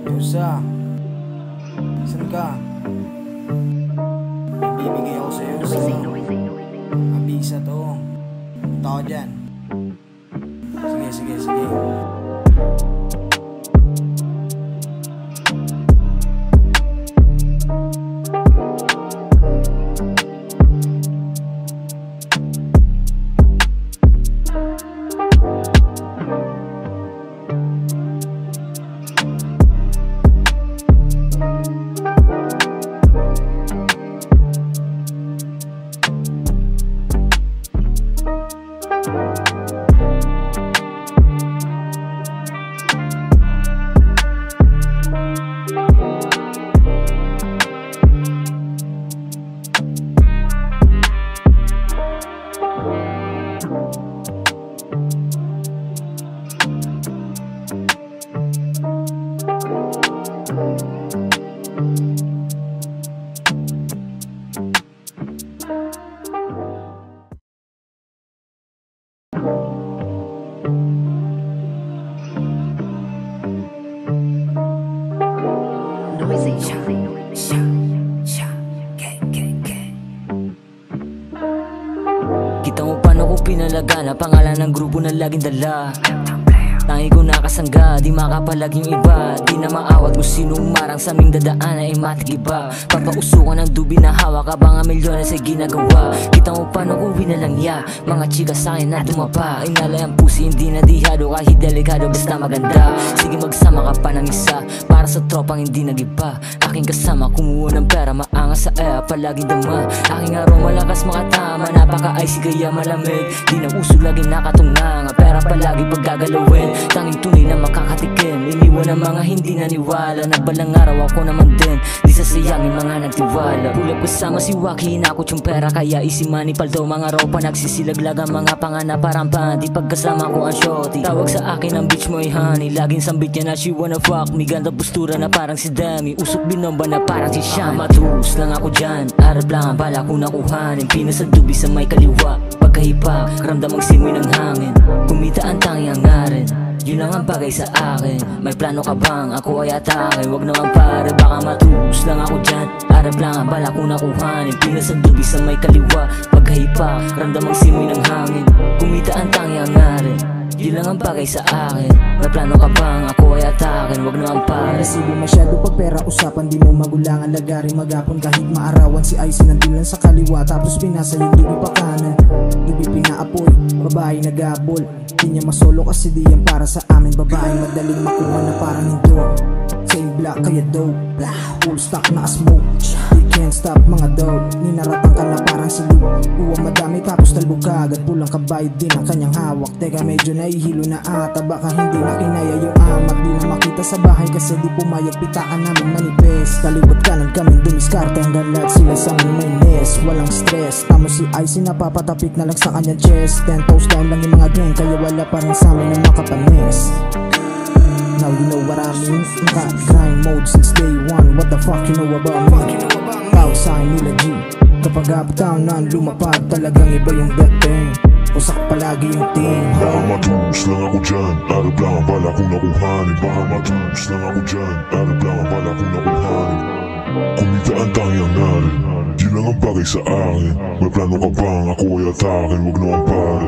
Yusa, saan ka? Bibigay ako sa'yo sa mabisa to. Punta ko dyan. Sige. Kita mo paano ko pinalagana, pangalan ng grupo na laging dala. Tangi ko nakasangga, di makapalag yung iba. Di na maawat kung sinong marang sa aming dadaan ay matigiba. Papausukan ng dubi na hawak habang ang milyones ay ginagawa. Kita mo paano ko winalangya, mga chika sa'kin na tumapa. Inalay ang pusi, hindi na dihado, kahit delikado basta maganda. Sige magsama ka pa ng isa, para sa tropang hindi nagiba. Aking kasama, kumuha ng pera, maangas sa palaging dama. Aking aroma lakas makatama, napaka-icy kaya malamig. Di na uso laging nakatunga, pera palagi paggagalawin. Tanging tunay na makakatikim, iniwan ang mga hindi naniwala. Nagbalang araw ako naman din, di sasayangin mga nagtiwala. Pulap kasama si Waki, hinakot yung pera kaya easy money paldo. Mga ropa nagsisilaglag ang mga panganap parang di pagkasama ko ang shorty. Tawag sa akin ang bitch mo ay honey, laging sambit niya na she wanna fuck me. Ganda postura na parang si Demi, usok binomba na parang si Sham. Matus lang ako dyan, arap lang ang bala ko nakuhanin. Pinasadubi sa may kaliwa, pagkahipak, ramdam ang simoy ng hangin. Kumita ang tangi ang ngarin, yun lang ang bagay sa akin. May plano ka bang ako ay atake? Wag naman pare, baka matus lang ako dyan, arap lang ang bala ko nakuhanin. Pinasadubi sa may kaliwa, pagkahipak, ramdam ang simoy ng hangin. Kumita ang tangi ang ngarin, yun lang ang bagay sa akin. May plano ka bang ako ay atakin? Wag naman pare. Resibo masyado pag pera usapan, di mo magulangan lagarin magapon. Kahit maarawan si Icy nandulan sa kaliwa, tapos pinasa yung dubi pa kanan. Dubi pinaapoy, babae nagabol. Di niya masolo kasi di yan para sa amin. Babae madaling makuha na parang hindo. Same black kaya dope, full stock na smoke. They can't stop mga dog, ninaratan ka na parang silog. Uwa madami tapos talbog ka agad, pulang kabayad din ang kanyang hawak. Teka medyo nahihilo na ata, baka hindi na kinaya yung amat. Di na makita sa bahay kasi di pumayag, pitaan namin manipes. Kaliwat kanan kaming dumiskarte hanggang lahat sila sa amin may nest. Walang stress, tamo si Icy napapatapik na lang sa kanyang chest. 10 toes down lang yung mga gang, kaya wala pa rin sa amin na makapanis. Now you know what I mean, got grind mode since day one. What the fuck you know about me? Tao sa akin nila G, kapag uptown na lumapad, talagang iba yung dating. Usak palagi yung team. Baka matus lang ako dyan, arap lang ang bala kong nakuhanin. Baka matus lang ako dyan, arap lang ang bala kong nakuhanin. Kumita ang tangi ang narin, di lang ang bagay sa akin. May plano ka bang ako ay atakin? Wag naman pare.